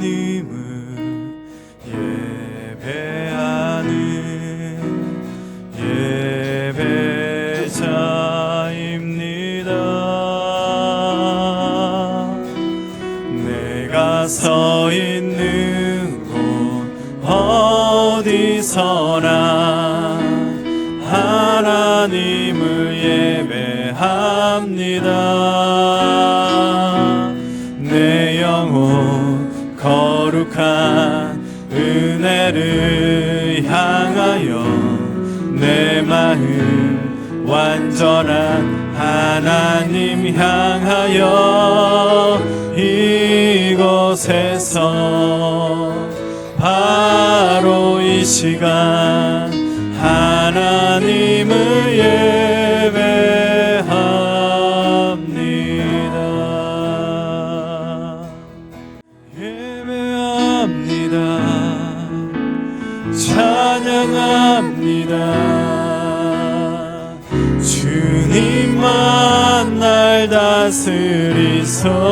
하나님을 예배하는 예배자입니다. 내가 서 있는 곳 어디서나 하나님을 예배합니다. 내 영혼 거룩한 은혜를 향하여 내 마음 완전한 하나님 향하여 이곳에서 바로 이 시간 하나님을 예배합니다. 예배합니다. 찬양합니다. 주님만 날 다스리소서.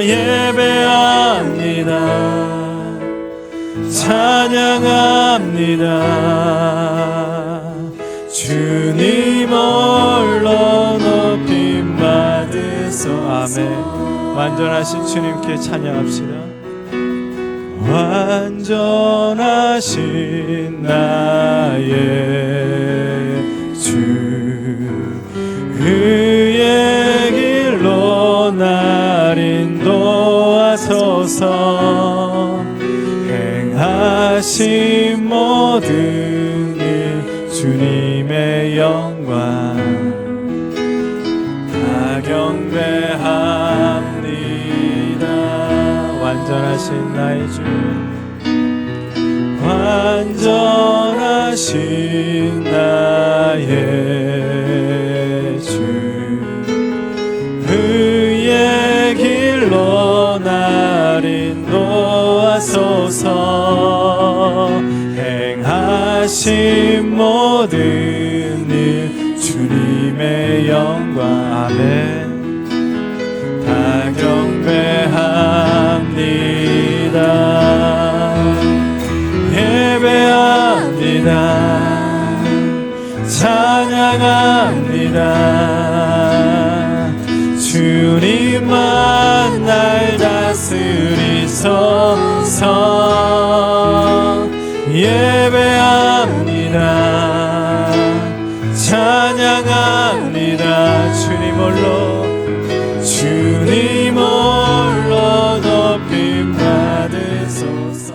예배합니다. 찬양합니다. 주님 홀로 높임 받으소. 아멘. 완전하신 주님께 찬양합시다. 완전하신 나의 주, 그의 길로 날 인도하소서. 행하신 모든 일 주님의 영광 다 경배합니다. 완전하신 나의 주, 완전하신 나의 주, 그의 길로 날 인도하소서. 행하신 모든 일 주님의 영광 아멘 다 경배합니다. 예배합니다. 찬양합니다. 주님만 날 다스리소서. 예배합니다. 찬양합니다. 주님 홀로 높임 받으소서.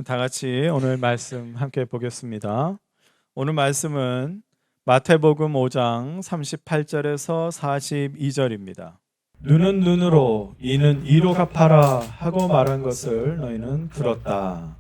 다 같이 오늘 말씀 함께 보겠습니다. 오늘 말씀은 마태복음 5장 38절에서 42절입니다. 눈은 눈으로 이는 이로 갚아라 하고 말한 것을 너희는 들었다.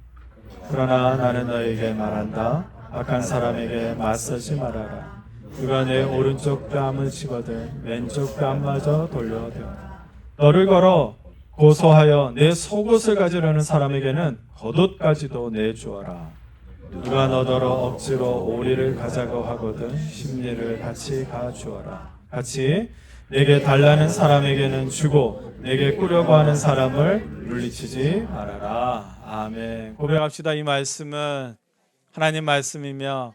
그러나 나는 너희에게 말한다. 악한 사람에게 맞서지 말아라. 누가 내 오른쪽 뺨을 치거든 왼쪽 뺨마저 돌려대어라. 너를 걸어 고소하여 내 속옷을 가지려는 사람에게는 겉옷까지도 내주어라. 누가 너더러 억지로 오리를 가자고 하거든 심리를 같이 가주어라. 같이 내게 달라는 사람에게는 주고 내게 꾸려고 하는 사람을 물리치지 말아라. 아멘. 고백합시다. 이 말씀은 하나님 말씀이며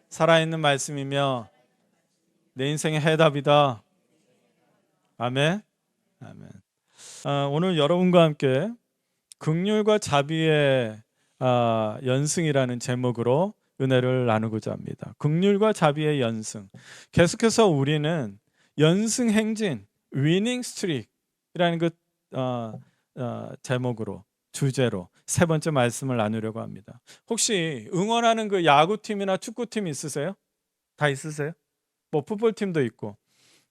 살아있는 말씀이며 내 인생의 해답이다. 아멘. 아멘. 오늘 여러분과 함께 긍휼과 자비의 연승이라는 제목으로 은혜를 나누고자 합니다. 긍휼과 자비의 연승. 계속해서 우리는 연승 행진, 위닝 스트릭이라는 그 제목으로 주제로 세 번째 말씀을 나누려고 합니다. 혹시 응원하는 그 야구팀이나 축구팀 있으세요? 다 있으세요? 뭐 풋볼팀도 있고.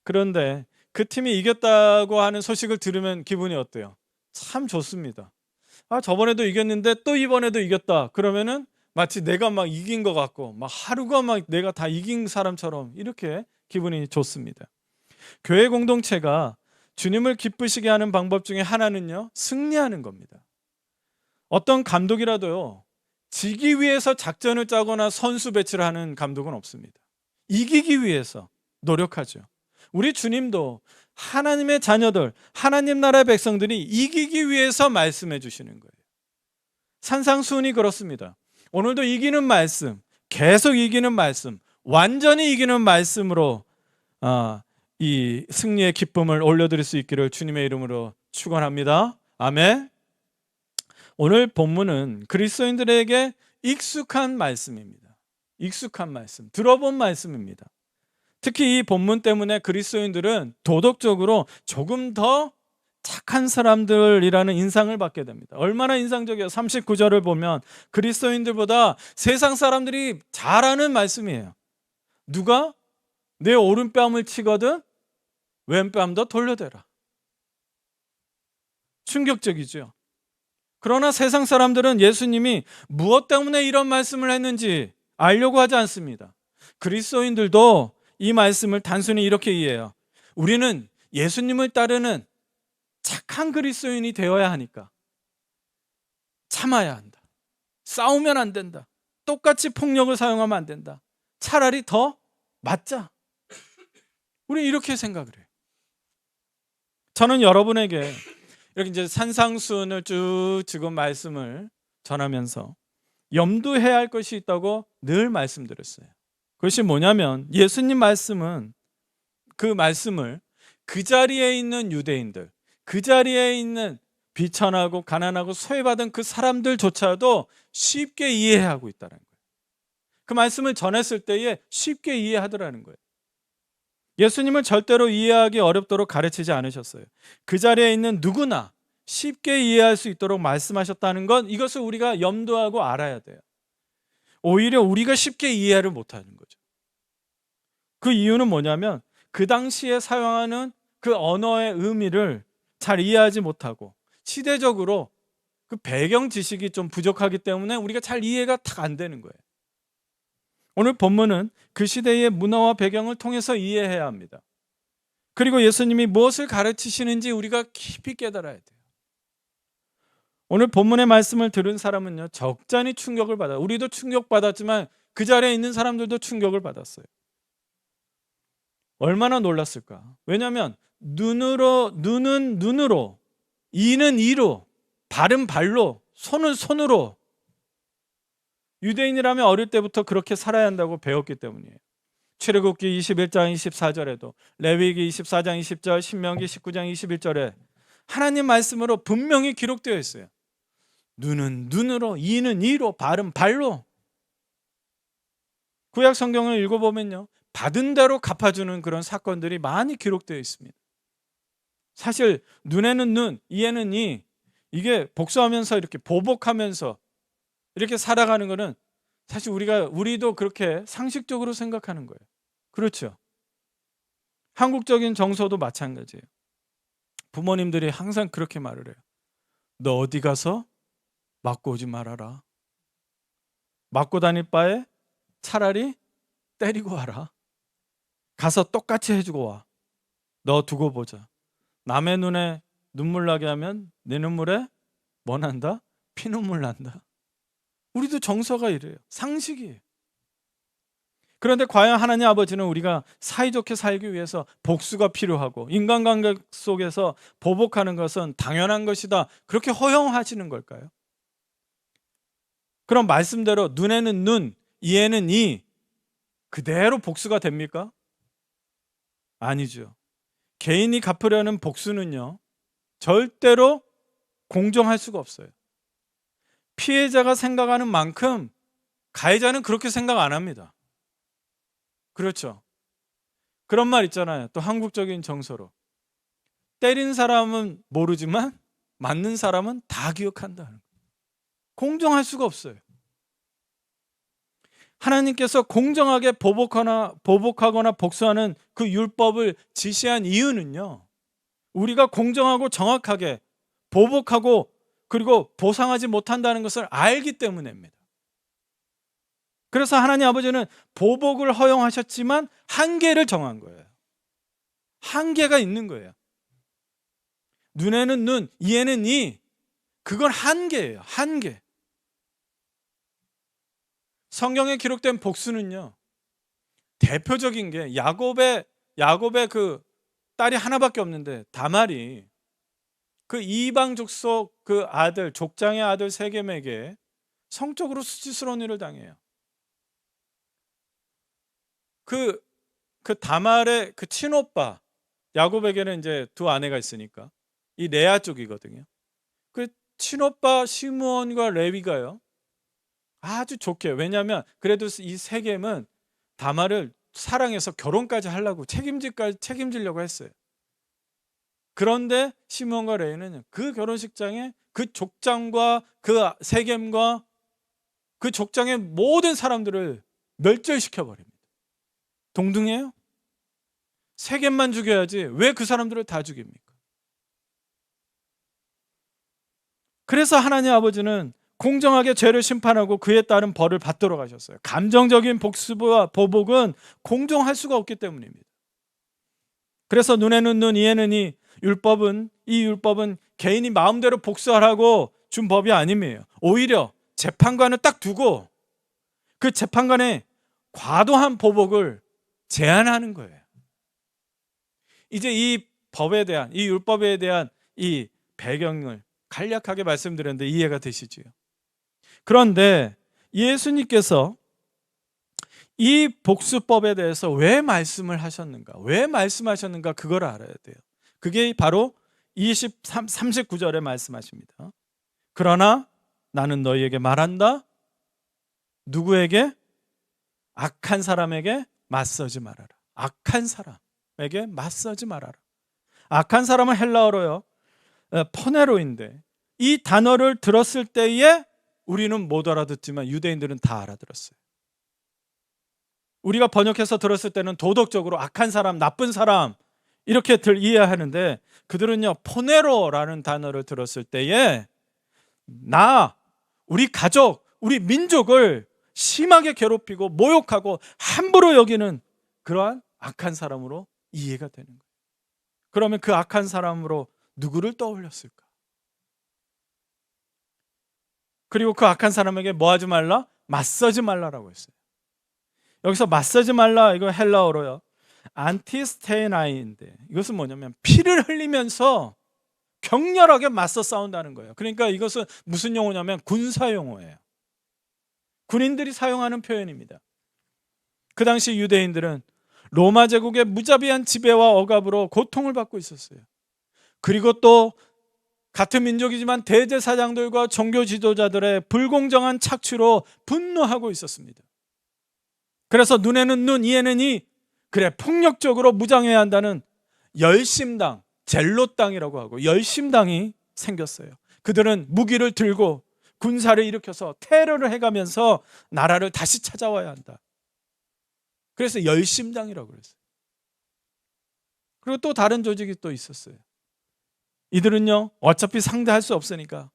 그런데 그 팀이 이겼다고 하는 소식을 들으면 기분이 어때요? 참 좋습니다. 저번에도 이겼는데 또 이번에도 이겼다. 그러면은 마치 내가 막 이긴 것 같고 막 하루가 막 내가 다 이긴 사람처럼 이렇게 기분이 좋습니다. 교회 공동체가 주님을 기쁘시게 하는 방법 중에 하나는요, 승리하는 겁니다. 어떤 감독이라도요, 지기 위해서 작전을 짜거나 선수 배치를 하는 감독은 없습니다. 이기기 위해서 노력하죠. 우리 주님도 하나님의 자녀들, 하나님 나라의 백성들이 이기기 위해서 말씀해 주시는 거예요. 산상수훈이 그렇습니다. 오늘도 이기는 말씀, 계속 이기는 말씀, 완전히 이기는 말씀으로 이 승리의 기쁨을 올려드릴 수 있기를 주님의 이름으로 축원합니다. 아멘. 오늘 본문은 그리스도인들에게 익숙한 말씀입니다. 익숙한 말씀, 들어본 말씀입니다. 특히 이 본문 때문에 그리스도인들은 도덕적으로 조금 더 착한 사람들이라는 인상을 받게 됩니다. 얼마나 인상적이에요. 39절을 보면 그리스도인들보다 세상 사람들이 잘 아는 말씀이에요. 누가 내 오른뺨을 치거든 왼뺨도 돌려대라. 충격적이죠. 그러나 세상 사람들은 예수님이 무엇 때문에 이런 말씀을 했는지 알려고 하지 않습니다. 그리스도인들도 이 말씀을 단순히 이렇게 이해해요. 우리는 예수님을 따르는 착한 그리스도인이 되어야 하니까 참아야 한다. 싸우면 안 된다. 똑같이 폭력을 사용하면 안 된다. 차라리 더 맞자. 우리 이렇게 생각을 해요. 저는 여러분에게 이렇게 이제 산상수훈을 쭉 지금 말씀을 전하면서 염두해야 할 것이 있다고 늘 말씀드렸어요. 그것이 뭐냐면 예수님 말씀은 그 말씀을 그 자리에 있는 유대인들, 그 자리에 있는 비천하고 가난하고 소외받은 그 사람들조차도 쉽게 이해하고 있다는 거예요. 그 말씀을 전했을 때에 쉽게 이해하더라는 거예요. 예수님을 절대로 이해하기 어렵도록 가르치지 않으셨어요. 그 자리에 있는 누구나 쉽게 이해할 수 있도록 말씀하셨다는 것, 이것을 우리가 염두하고 알아야 돼요. 오히려 우리가 쉽게 이해를 못하는 거죠. 그 이유는 뭐냐면 그 당시에 사용하는 그 언어의 의미를 잘 이해하지 못하고 시대적으로 그 배경 지식이 좀 부족하기 때문에 우리가 잘 이해가 탁 안 되는 거예요. 오늘 본문은 그 시대의 문화와 배경을 통해서 이해해야 합니다. 그리고 예수님이 무엇을 가르치시는지 우리가 깊이 깨달아야 돼요. 오늘 본문의 말씀을 들은 사람은요, 적잖이 충격을 받아요. 우리도 충격받았지만 그 자리에 있는 사람들도 충격을 받았어요. 얼마나 놀랐을까? 왜냐하면 눈은 눈으로, 이는 이로, 발은 발로, 손은 손으로, 유대인이라면 어릴 때부터 그렇게 살아야 한다고 배웠기 때문이에요. 출애굽기 21장 24절에도, 레위기 24장 20절, 신명기 19장 21절에 하나님 말씀으로 분명히 기록되어 있어요. 눈은 눈으로, 이는 이로, 발은 발로. 구약 성경을 읽어보면요, 받은 대로 갚아주는 그런 사건들이 많이 기록되어 있습니다. 사실 눈에는 눈, 이에는 이, 이게 복수하면서 이렇게 보복하면서 이렇게 살아가는 거는 사실 우리도 그렇게 상식적으로 생각하는 거예요. 그렇죠? 한국적인 정서도 마찬가지예요. 부모님들이 항상 그렇게 말을 해요. 너 어디 가서 맞고 오지 말아라. 맞고 다닐 바에 차라리 때리고 와라. 가서 똑같이 해주고 와. 너 두고 보자. 남의 눈에 눈물 나게 하면 내 눈물에 뭐 난다? 피눈물 난다. 우리도 정서가 이래요. 상식이에요. 그런데 과연 하나님 아버지는 우리가 사이좋게 살기 위해서 복수가 필요하고 인간관계 속에서 보복하는 것은 당연한 것이다, 그렇게 허용하시는 걸까요? 그럼 말씀대로 눈에는 눈, 이에는 이 그대로 복수가 됩니까? 아니죠. 개인이 갚으려는 복수는요, 절대로 공정할 수가 없어요. 피해자가 생각하는 만큼 가해자는 그렇게 생각 안 합니다. 그렇죠? 그런 말 있잖아요. 또 한국적인 정서로. 때린 사람은 모르지만 맞는 사람은 다 기억한다. 공정할 수가 없어요. 하나님께서 공정하게 보복하거나 복수하는 그 율법을 지시한 이유는요, 우리가 공정하고 정확하게 보복하고 그리고 보상하지 못한다는 것을 알기 때문입니다. 그래서 하나님 아버지는 보복을 허용하셨지만 한계를 정한 거예요. 한계가 있는 거예요. 눈에는 눈, 이에는 이, 그건 한계예요. 한계. 성경에 기록된 복수는요, 대표적인 게 야곱의 야곱의 그 딸이 하나밖에 없는데 다말이 그 이방 족속 그 아들, 족장의 아들 세겜에게 성적으로 수치스러운 일을 당해요. 그, 그 다말의 그 친오빠, 야곱에게는 이제 두 아내가 있으니까 이 레아 쪽이거든요. 그 친오빠 시므온과 레위가요, 아주 좋게, 왜냐하면 그래도 이 세겜은 다말을 사랑해서 결혼까지 하려고 책임지려고 했어요. 그런데 시므온과 레위는 그 결혼식장에 그 족장과 그 세겜과 그 족장의 모든 사람들을 멸절시켜 버립니다. 동등해요? 세겜만 죽여야지 왜 그 사람들을 다 죽입니까? 그래서 하나님 아버지는 공정하게 죄를 심판하고 그에 따른 벌을 받도록 하셨어요. 감정적인 복수와 보복은 공정할 수가 없기 때문입니다. 그래서 눈에는 눈, 이에는 이, 이 율법은 개인이 마음대로 복수하라고 준 법이 아님이에요. 오히려 재판관을 딱 두고 그 재판관의 과도한 보복을 제한하는 거예요. 이제 이 법에 대한, 이 율법에 대한 이 배경을 간략하게 말씀드렸는데 이해가 되시지요? 그런데 예수님께서 이 복수법에 대해서 왜 말씀을 하셨는가? 왜 말씀하셨는가? 그걸 알아야 돼요. 그게 바로 39절에 말씀하십니다. 그러나 나는 너희에게 말한다. 누구에게? 악한 사람에게 맞서지 말아라. 악한 사람에게 맞서지 말아라. 악한 사람은 헬라어로요, 포네로인데 이 단어를 들었을 때에 우리는 못 알아듣지만 유대인들은 다 알아들었어요. 우리가 번역해서 들었을 때는 도덕적으로 악한 사람, 나쁜 사람 이렇게 이해하는데 그들은요, 포네로라는 단어를 들었을 때에 우리 가족, 우리 민족을 심하게 괴롭히고 모욕하고 함부로 여기는 그러한 악한 사람으로 이해가 되는 거예요. 그러면 그 악한 사람으로 누구를 떠올렸을까? 그리고 그 악한 사람에게 뭐 하지 말라? 맞서지 말라라고 했어요. 여기서 맞서지 말라, 이거 헬라어로요, 안티스테나이인데 이것은 뭐냐면 피를 흘리면서 격렬하게 맞서 싸운다는 거예요. 그러니까 이것은 무슨 용어냐면 군사 용어예요. 군인들이 사용하는 표현입니다. 그 당시 유대인들은 로마 제국의 무자비한 지배와 억압으로 고통을 받고 있었어요. 그리고 또 같은 민족이지만 대제사장들과 종교 지도자들의 불공정한 착취로 분노하고 있었습니다. 그래서 눈에는 눈, 이에는 이, 그래 폭력적으로 무장해야 한다는 열심당, 젤롯당이라고 하고 열심당이 생겼어요. 그들은 무기를 들고 군사를 일으켜서 테러를 해가면서 나라를 다시 찾아와야 한다. 그래서 열심당이라고 그랬어요. 그리고 또 다른 조직이 또 있었어요. 이들은요, 어차피 상대할 수 없으니까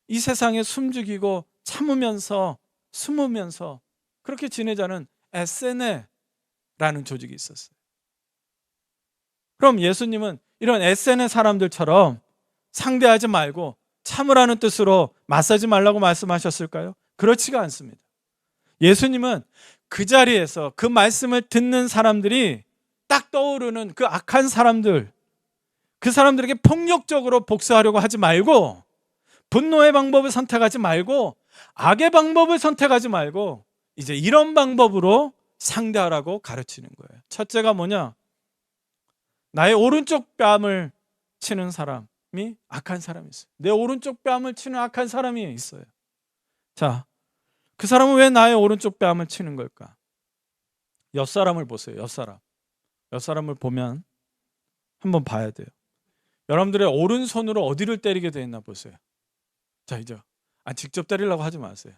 이 세상에 숨죽이고 참으면서 숨으면서 그렇게 지내자는 에세네라는 조직이 있었어요. 그럼 예수님은 이런 에세네 사람들처럼 상대하지 말고 참으라는 뜻으로 맞서지 말라고 말씀하셨을까요? 그렇지가 않습니다. 예수님은 그 자리에서 그 말씀을 듣는 사람들이 딱 떠오르는 그 악한 사람들, 그 사람들에게 폭력적으로 복수하려고 하지 말고, 분노의 방법을 선택하지 말고, 악의 방법을 선택하지 말고 이제 이런 방법으로 상대하라고 가르치는 거예요. 첫째가 뭐냐? 나의 오른쪽 뺨을 치는 사람이 악한 사람이 있어요. 내 오른쪽 뺨을 치는 악한 사람이 있어요. 자, 그 사람은 왜 나의 오른쪽 뺨을 치는 걸까? 옆사람을 보세요. 옆사람을 보면 한번 봐야 돼요. 여러분들의 오른손으로 어디를 때리게 돼 있나 보세요. 자, 이제 직접 때리려고 하지 마세요.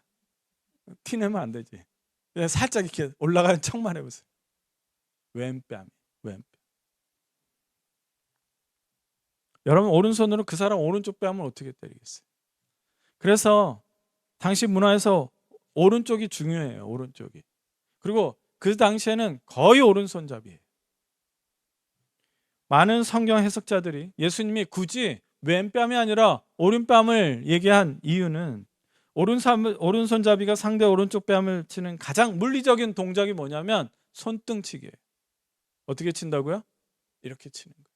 티 내면 안 되지. 그냥 살짝 이렇게 올라가는 척만 해보세요. 왼뺨. 여러분 오른손으로 그 사람 오른쪽 뺨을 어떻게 때리겠어요? 그래서 당시 문화에서 오른쪽이 중요해요. 오른쪽이. 그리고 그 당시에는 거의 오른손잡이에요. 많은 성경 해석자들이 예수님이 굳이 왼뺨이 아니라 오른뺨을 얘기한 이유는 오른손잡이가 상대 오른쪽 뺨을 치는 가장 물리적인 동작이 뭐냐면 손등치기예요. 어떻게 친다고요? 이렇게 치는 거예요.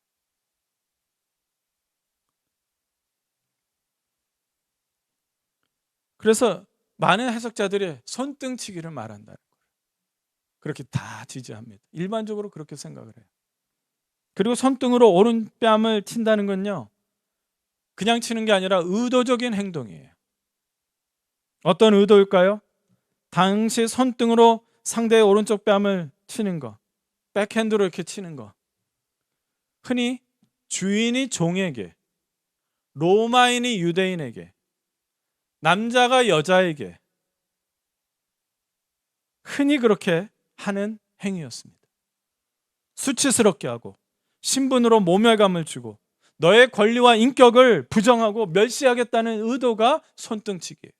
그래서 많은 해석자들이 손등치기를 말한다는 거예요. 그렇게 다 지지합니다. 일반적으로 그렇게 생각을 해요. 그리고 손등으로 오른뺨을 친다는 건요, 그냥 치는 게 아니라 의도적인 행동이에요. 어떤 의도일까요? 당시 손등으로 상대의 오른쪽 뺨을 치는 거, 백핸드로 이렇게 치는 거, 흔히 주인이 종에게, 로마인이 유대인에게, 남자가 여자에게 흔히 그렇게 하는 행위였습니다. 수치스럽게 하고 신분으로 모멸감을 주고 너의 권리와 인격을 부정하고 멸시하겠다는 의도가 손등치기예요.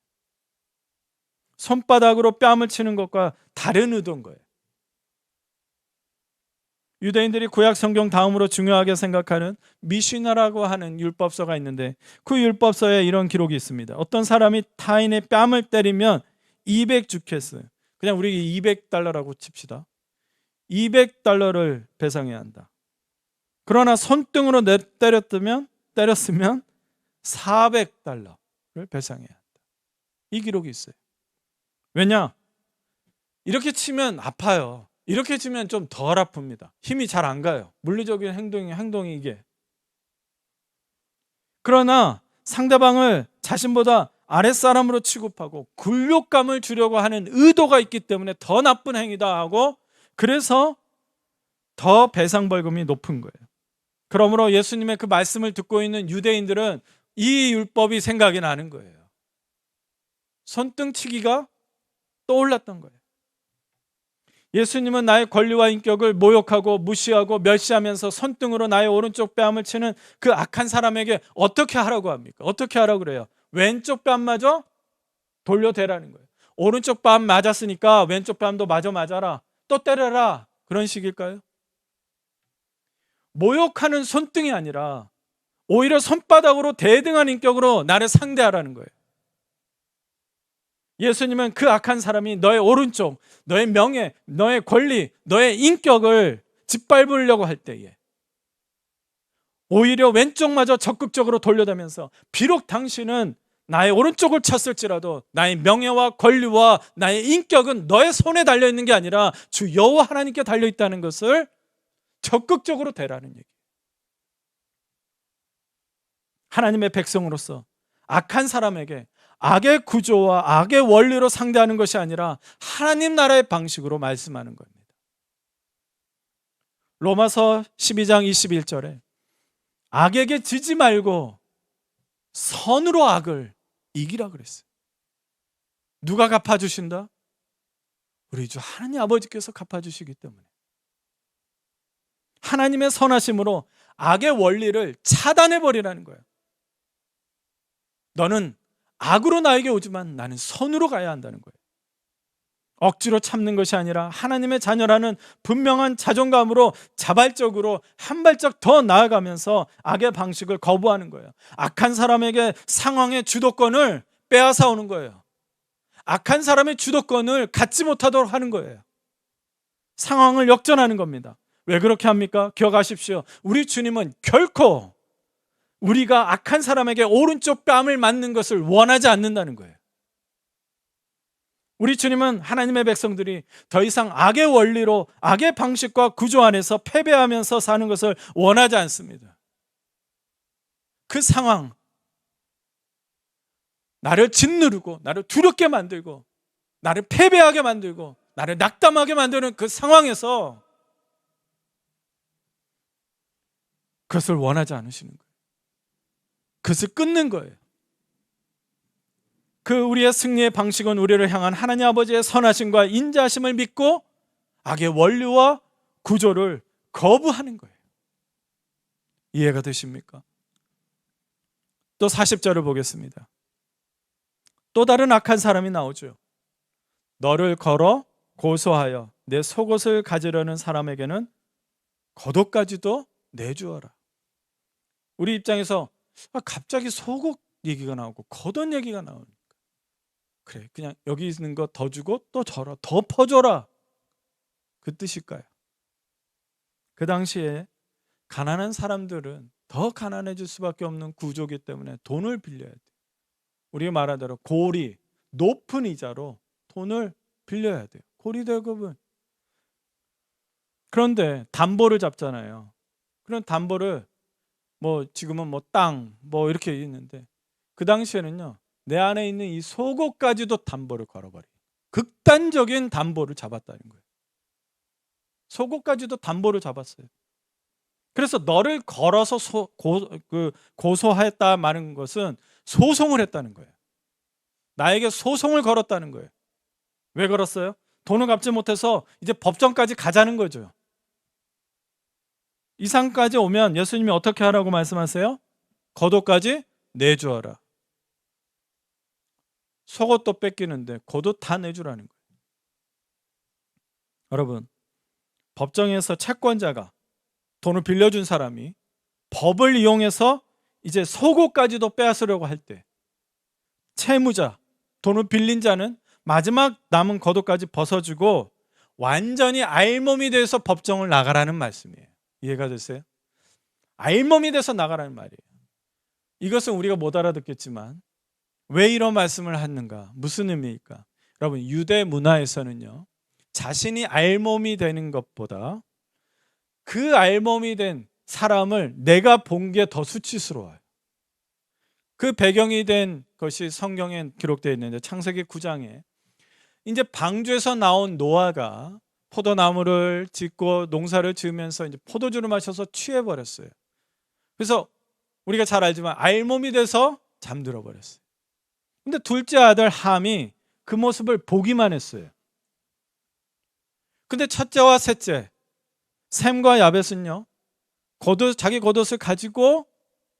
손바닥으로 뺨을 치는 것과 다른 의도인 거예요. 유대인들이 구약 성경 다음으로 중요하게 생각하는 미시나라고 하는 율법서가 있는데, 그 율법서에 이런 기록이 있습니다. 어떤 사람이 타인의 뺨을 때리면 200주케스, 그냥 우리 200달러라고 칩시다. 200달러를 배상해야 한다. 그러나 손등으로 때렸으면 400달러를 배상해야 한다. 이 기록이 있어요. 왜냐? 이렇게 치면 아파요. 이렇게 치면 좀 덜 아픕니다. 힘이 잘 안 가요. 물리적인 행동이 이게. 그러나 상대방을 자신보다 아랫사람으로 취급하고 굴욕감을 주려고 하는 의도가 있기 때문에 더 나쁜 행위다 하고, 그래서 더 배상 벌금이 높은 거예요. 그러므로 예수님의 그 말씀을 듣고 있는 유대인들은 이 율법이 생각이 나는 거예요. 손등치기가 떠올랐던 거예요. 예수님은 나의 권리와 인격을 모욕하고 무시하고 멸시하면서 손등으로 나의 오른쪽 뺨을 치는 그 악한 사람에게 어떻게 하라고 합니까? 어떻게 하라고 그래요? 왼쪽 뺨마저 돌려대라는 거예요. 오른쪽 뺨 맞았으니까 왼쪽 뺨도 마저 맞아라, 또 때려라, 그런 식일까요? 모욕하는 손등이 아니라 오히려 손바닥으로 대등한 인격으로 나를 상대하라는 거예요. 예수님은 그 악한 사람이 너의 오른쪽, 너의 명예, 너의 권리, 너의 인격을 짓밟으려고 할 때에 오히려 왼쪽마저 적극적으로 돌려대면서, 비록 당신은 나의 오른쪽을 쳤을지라도 나의 명예와 권리와 나의 인격은 너의 손에 달려있는 게 아니라 주 여호와 하나님께 달려있다는 것을 적극적으로 대라는 얘기예요. 하나님의 백성으로서 악한 사람에게 악의 구조와 악의 원리로 상대하는 것이 아니라 하나님 나라의 방식으로 말씀하는 겁니다. 로마서 12장 21절에 악에게 지지 말고 선으로 악을 이기라 그랬어요. 누가 갚아주신다? 우리 주 하나님 아버지께서 갚아주시기 때문에 하나님의 선하심으로 악의 원리를 차단해버리라는 거예요. 너는 악으로 나에게 오지만 나는 선으로 가야 한다는 거예요. 억지로 참는 것이 아니라 하나님의 자녀라는 분명한 자존감으로 자발적으로 한 발짝 더 나아가면서 악의 방식을 거부하는 거예요. 악한 사람에게 상황의 주도권을 빼앗아 오는 거예요. 악한 사람의 주도권을 갖지 못하도록 하는 거예요. 상황을 역전하는 겁니다. 왜 그렇게 합니까? 기억하십시오. 우리 주님은 결코 우리가 악한 사람에게 오른쪽 뺨을 맞는 것을 원하지 않는다는 거예요. 우리 주님은 하나님의 백성들이 더 이상 악의 원리로 악의 방식과 구조 안에서 패배하면서 사는 것을 원하지 않습니다. 그 상황, 나를 짓누르고 나를 두렵게 만들고 나를 패배하게 만들고 나를 낙담하게 만드는 그 상황에서 그것을 원하지 않으시는 거예요. 그것을 끊는 거예요. 그 우리의 승리의 방식은 우리를 향한 하나님 아버지의 선하심과 인자하심을 믿고 악의 원리와 구조를 거부하는 거예요. 이해가 되십니까? 또 40절을 보겠습니다. 또 다른 악한 사람이 나오죠. 너를 걸어 고소하여 내 속옷을 가지려는 사람에게는 겉옷까지도 내주어라. 우리 입장에서 갑자기 속옷 얘기가 나오고 겉옷 얘기가 나오니까 그래, 그냥 여기 있는 거 더 주고 또 줘라, 더 퍼줘라, 그 뜻일까요? 그 당시에 가난한 사람들은 더 가난해질 수밖에 없는 구조이기 때문에 돈을 빌려야 돼요. 우리가 말한 대로 고리, 높은 이자로 돈을 빌려야 돼요. 고리 대금은. 그런데 담보를 잡잖아요. 그런 담보를 뭐 지금은 뭐 땅 뭐 이렇게 있는데 그 당시에는요. 내 안에 있는 이 속옷까지도 담보를 걸어버려요. 극단적인 담보를 잡았다는 거예요. 속옷까지도 담보를 잡았어요. 그래서 너를 걸어서 고소했다 말은 것은 소송을 했다는 거예요. 나에게 소송을 걸었다는 거예요. 왜 걸었어요? 돈을 갚지 못해서 이제 법정까지 가자는 거죠. 이 상까지 오면 예수님이 어떻게 하라고 말씀하세요? 겉옷까지 내주어라. 속옷도 뺏기는데 겉옷 다 내주라는 거예요. 여러분, 법정에서 채권자가 돈을 빌려준 사람이 법을 이용해서 이제 속옷까지도 빼앗으려고 할 때 채무자, 돈을 빌린 자는 마지막 남은 겉옷까지 벗어주고 완전히 알몸이 돼서 법정을 나가라는 말씀이에요. 이해가 됐어요? 알몸이 돼서 나가라는 말이에요. 이것은 우리가 못 알아듣겠지만 왜 이런 말씀을 하는가? 무슨 의미일까? 여러분, 유대 문화에서는요, 자신이 알몸이 되는 것보다 그 알몸이 된 사람을 내가 본 게 더 수치스러워요. 그 배경이 된 것이 성경에 기록되어 있는데 창세기 9장에 이제 방주에서 나온 노아가 포도나무를 짓고 농사를 지으면서 이제 포도주를 마셔서 취해버렸어요. 그래서 우리가 잘 알지만 알몸이 돼서 잠들어 버렸어요. 근데 둘째 아들 함이 그 모습을 보기만 했어요. 근데 첫째와 셋째 셈과 야벳은요, 자기 겉옷을 가지고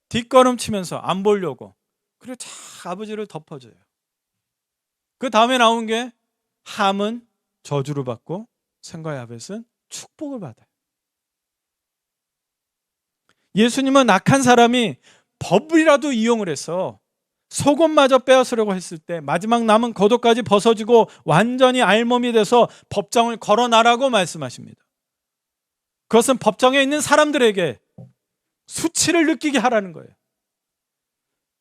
뒷걸음치면서 안 보려고 그리고 아버지를 덮어줘요. 그 다음에 나온 게 함은 저주를 받고 셈과 야벳은 축복을 받아요. 예수님은 악한 사람이 법이라도 이용을 해서 속옷마저 빼앗으려고 했을 때 마지막 남은 겉옷까지 벗어지고 완전히 알몸이 돼서 법정을 걸어나라고 말씀하십니다. 그것은 법정에 있는 사람들에게 수치를 느끼게 하라는 거예요.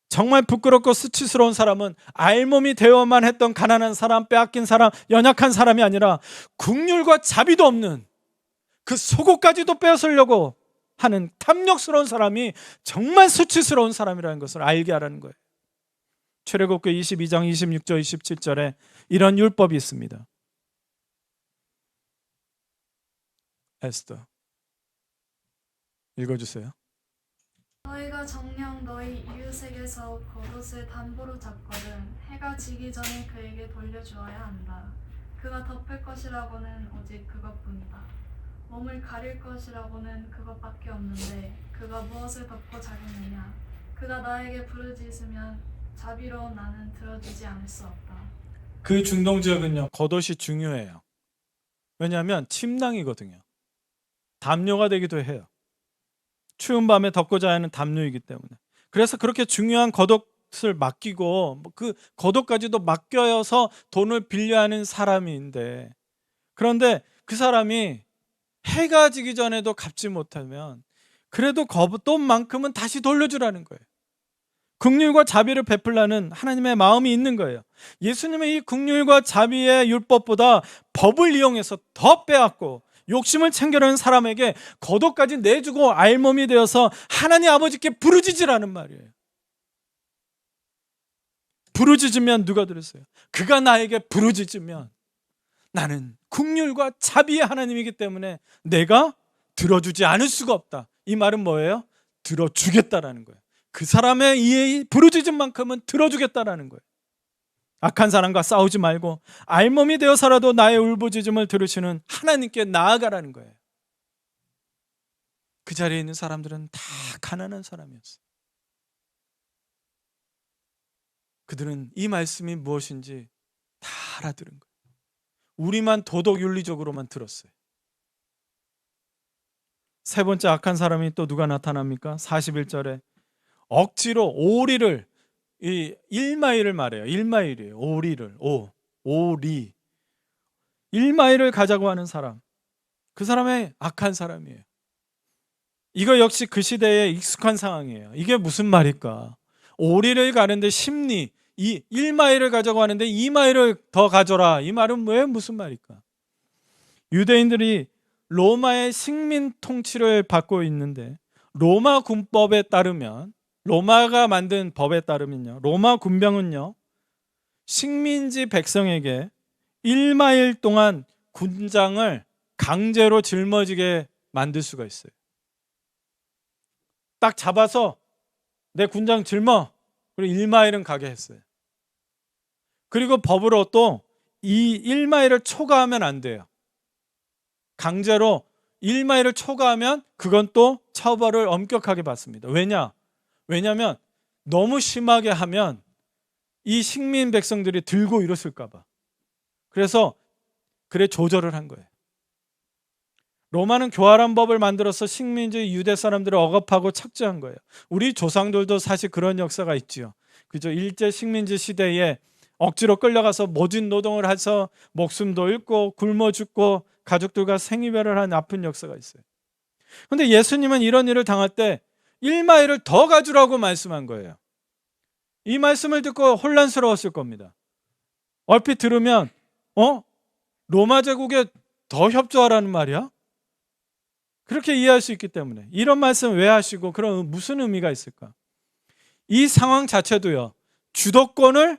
정말 부끄럽고 수치스러운 사람은 알몸이 되어만 했던 가난한 사람, 빼앗긴 사람, 연약한 사람이 아니라 국률과 자비도 없는 그 속옷까지도 빼앗으려고 하는 탐욕스러운 사람이 정말 수치스러운 사람이라는 것을 알게 하라는 거예요. 출애굽기 22장 26절 27절에 이런 율법이 있습니다. 에스더 읽어주세요. 너희가 정녕 너희 이웃에게서 겉옷을 담보로 잡거든 해가 지기 전에 그에게 돌려주어야 한다. 그가 덮을 것이라고는 오직 그것뿐이다. 몸을 가릴 것이라고는 그것밖에 없는데 그가 무엇을 덮고 자겠느냐. 그가 나에게 부르짖으면 자비로운 나는 들어주지 않을 수 없다. 그 중동 지역은요, 겉옷이 중요해요. 왜냐하면 침낭이거든요. 담요가 되기도 해요. 추운 밤에 덮고 자야 하는 담요이기 때문에. 그래서 그렇게 중요한 겉옷을 맡기고 그 겉옷까지도 맡겨서 돈을 빌려하는 사람인데, 그런데 그 사람이 해가 지기 전에도 갚지 못하면 그래도 겉옷만큼은 다시 돌려주라는 거예요. 긍휼과 자비를 베풀라는 하나님의 마음이 있는 거예요. 예수님의 이 긍휼과 자비의 율법보다 법을 이용해서 더 빼앗고 욕심을 챙겨내는 사람에게 겉옷까지 내주고 알몸이 되어서 하나님 아버지께 부르짖으라는 말이에요. 부르짖으면 누가 들으세요? 그가 나에게 부르짖으면 나는 긍휼과 자비의 하나님이기 때문에 내가 들어주지 않을 수가 없다. 이 말은 뭐예요? 들어주겠다라는 거예요. 그 사람의 이 부르짖음만큼은 들어주겠다라는 거예요. 악한 사람과 싸우지 말고 알몸이 되어서라도 나의 울부짖음을 들으시는 하나님께 나아가라는 거예요. 그 자리에 있는 사람들은 다 가난한 사람이었어요. 그들은 이 말씀이 무엇인지 다 알아들은 거예요. 우리만 도덕 윤리적으로만 들었어요. 세 번째 악한 사람이 또 누가 나타납니까? 41절에 억지로 오리를, 이 1마일을 말해요. 1마일이에요. 오리를, 오리 1마일을 가자고 하는 사람, 그 사람의 악한 사람이에요. 이거 역시 그 시대에 익숙한 상황이에요. 이게 무슨 말일까? 오리를 가는데 심리, 이 1마일을 가져고 하는데 2마일을 더 가져라. 이 말은 왜 무슨 말일까? 유대인들이 로마의 식민 통치를 받고 있는데 로마 군법에 따르면, 로마가 만든 법에 따르면요, 로마 군병은요 식민지 백성에게 1마일 동안 군장을 강제로 짊어지게 만들 수가 있어요. 딱 잡아서 내 군장 짊어, 그리고 1마일은 가게 했어요. 그리고 법으로 또 이 1마일을 초과하면 안 돼요. 강제로 1마일을 초과하면 그건 또 처벌을 엄격하게 받습니다. 왜냐하면 너무 심하게 하면 이 식민 백성들이 들고 일었을까 봐. 그래서 조절을 한 거예요. 로마는 교활한 법을 만들어서 식민지 유대 사람들을 억압하고 착취한 거예요. 우리 조상들도 사실 그런 역사가 있죠. 그죠? 일제 식민지 시대에 억지로 끌려가서 모진 노동을 해서 목숨도 잃고 굶어 죽고 가족들과 생이별을 한 아픈 역사가 있어요. 근데 예수님은 이런 일을 당할 때 1마일을 더 가지라고 말씀한 거예요. 이 말씀을 듣고 혼란스러웠을 겁니다. 얼핏 들으면 로마 제국에 더 협조하라는 말이야? 그렇게 이해할 수 있기 때문에 이런 말씀 왜 하시고 그런 무슨 의미가 있을까? 이 상황 자체도요, 주도권을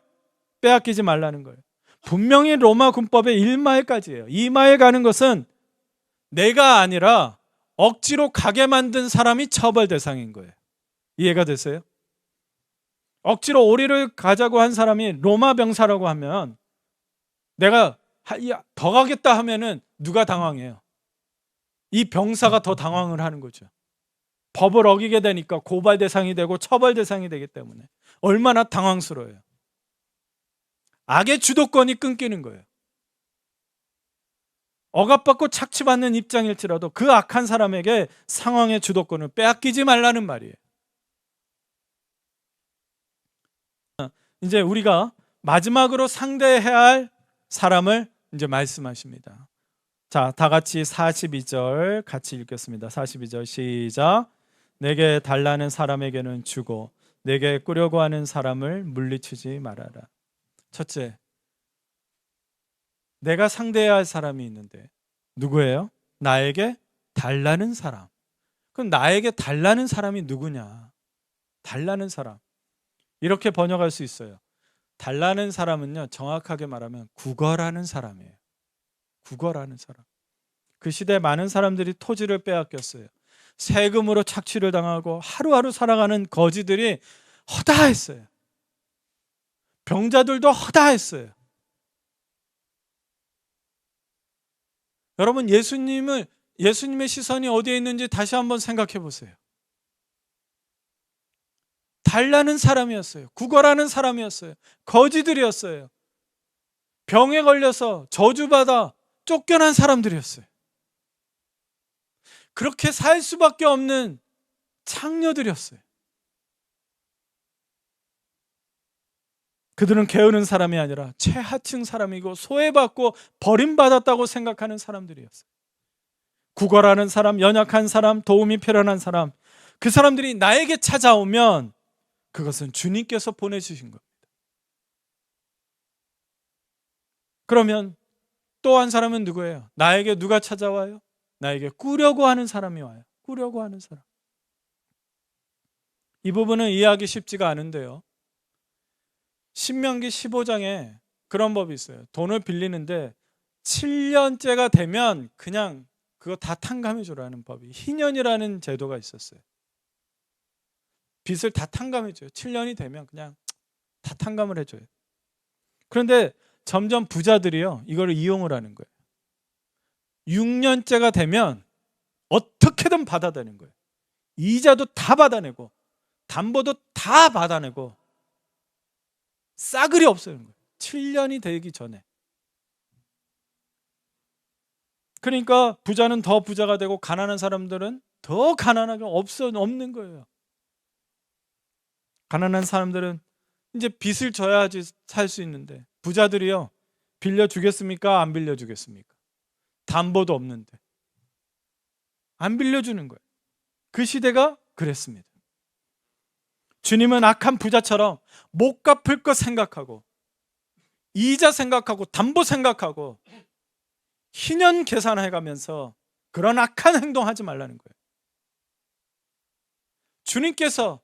빼앗기지 말라는 거예요. 분명히 로마 군법의 1마일까지예요. 2마일 가는 것은 내가 아니라 억지로 가게 만든 사람이 처벌 대상인 거예요. 이해가 되세요? 억지로 오리를 가자고 한 사람이 로마 병사라고 하면 내가 더 가겠다 하면은 누가 당황해요? 이 병사가 더 당황을 하는 거죠. 법을 어기게 되니까 고발 대상이 되고 처벌 대상이 되기 때문에 얼마나 당황스러워요. 악의 주도권이 끊기는 거예요. 억압받고 착취받는 입장일지라도 그 악한 사람에게 상황의 주도권을 빼앗기지 말라는 말이에요. 이제 우리가 마지막으로 상대해야 할 사람을 이제 말씀하십니다. 자, 다 같이 42절 같이 읽겠습니다. 42절 시작. 내게 달라는 사람에게는 주고 내게 꾸려고 하는 사람을 물리치지 말아라. 첫째, 내가 상대해야 할 사람이 있는데 누구예요? 나에게 달라는 사람. 그럼 나에게 달라는 사람이 누구냐? 달라는 사람. 이렇게 번역할 수 있어요. 달라는 사람은요, 정확하게 말하면 국어라는 사람이에요. 국어라는 사람. 그 시대 많은 사람들이 토지를 빼앗겼어요. 세금으로 착취를 당하고 하루하루 살아가는 거지들이 허다했어요. 병자들도 허다했어요. 여러분, 예수님의 시선이 어디에 있는지 다시 한번 생각해 보세요. 달라는 사람이었어요. 구걸하는 사람이었어요. 거지들이었어요. 병에 걸려서 저주받아 쫓겨난 사람들이었어요. 그렇게 살 수밖에 없는 창녀들이었어요. 그들은 게으른 사람이 아니라 최하층 사람이고 소외받고 버림받았다고 생각하는 사람들이었어요. 구걸하는 사람, 연약한 사람, 도움이 필요한 사람, 그 사람들이 나에게 찾아오면 그것은 주님께서 보내주신 겁니다. 그러면 또 한 사람은 누구예요? 나에게 누가 찾아와요? 나에게 꾸려고 하는 사람이 와요. 꾸려고 하는 사람. 이 부분은 이해하기 쉽지가 않은데요. 신명기 15장에 그런 법이 있어요. 돈을 빌리는데 7년째가 되면 그냥 그거 다 탕감해 주라는 법이, 희년이라는 제도가 있었어요. 빚을 다 탕감해 줘요. 7년이 되면 그냥 다 탕감을 해줘요. 그런데 점점 부자들이요, 이거를 이용을 하는 거예요. 6년째가 되면 어떻게든 받아내는 거예요. 이자도 다 받아내고 담보도 다 받아내고 싸그리 없애는 거예요. 7년이 되기 전에. 그러니까 부자는 더 부자가 되고 가난한 사람들은 더 가난하게 없는 거예요. 가난한 사람들은 이제 빚을 져야지 살 수 있는데, 부자들이요, 빌려주겠습니까? 안 빌려주겠습니까? 담보도 없는데 안 빌려주는 거예요. 그 시대가 그랬습니다. 주님은 악한 부자처럼 못 갚을 것 생각하고 이자 생각하고 담보 생각하고 희년 계산해가면서 그런 악한 행동하지 말라는 거예요. 주님께서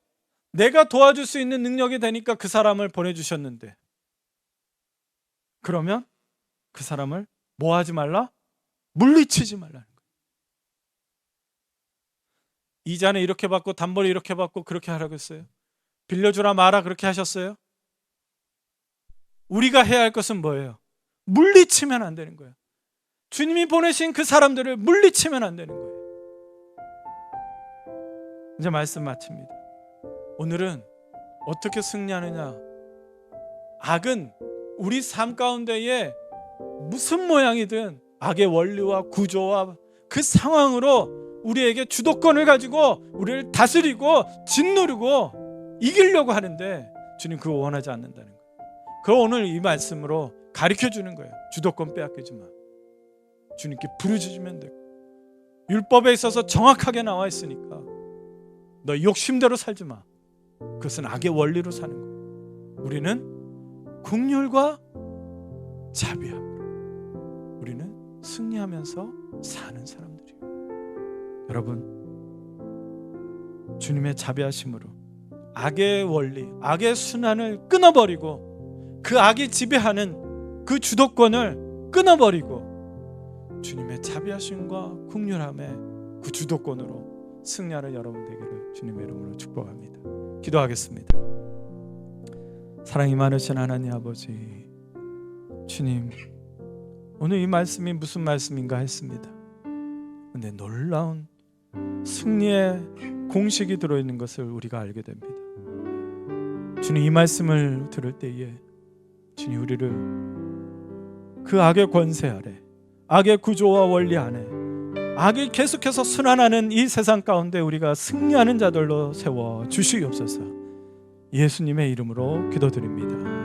내가 도와줄 수 있는 능력이 되니까 그 사람을 보내주셨는데, 그러면 그 사람을 뭐 하지 말라? 물리치지 말라는 거예요. 이자는 이렇게 받고 담보를 이렇게 받고 그렇게 하라고 했어요? 빌려주라 마라 그렇게 하셨어요? 우리가 해야 할 것은 뭐예요? 물리치면 안 되는 거예요. 주님이 보내신 그 사람들을 물리치면 안 되는 거예요. 이제 말씀 마칩니다. 오늘은 어떻게 승리하느냐? 악은 우리 삶 가운데에 무슨 모양이든 악의 원리와 구조와 그 상황으로 우리에게 주도권을 가지고 우리를 다스리고 짓누르고 이기려고 하는데 주님 그거 원하지 않는다는 거예요. 그거 오늘 이 말씀으로 가르쳐 주는 거예요. 주도권 빼앗기지 마. 주님께 부르짖으면 되고, 율법에 있어서 정확하게 나와 있으니까 너 욕심대로 살지 마. 그것은 악의 원리로 사는 거예요. 우리는 긍휼과 자비함으로 우리는 승리하면서 사는 사람들이에요. 여러분, 주님의 자비하심으로 악의 원리, 악의 순환을 끊어버리고 그 악이 지배하는 그 주도권을 끊어버리고 주님의 자비하심과 긍휼함의 그 주도권으로 승리하는 여러분 되기를 주님의 이름으로 축복합니다. 기도하겠습니다. 사랑이 많으신 하나님 아버지, 주님, 오늘 이 말씀이 무슨 말씀인가 했습니다. 근데 놀라운 승리의 공식이 들어있는 것을 우리가 알게 됩니다. 주님, 이 말씀을 들을 때에 주님 우리를 그 악의 권세 아래, 악의 구조와 원리 안에, 악이 계속해서 순환하는 이 세상 가운데 우리가 승리하는 자들로 세워 주시옵소서. 예수님의 이름으로 기도드립니다.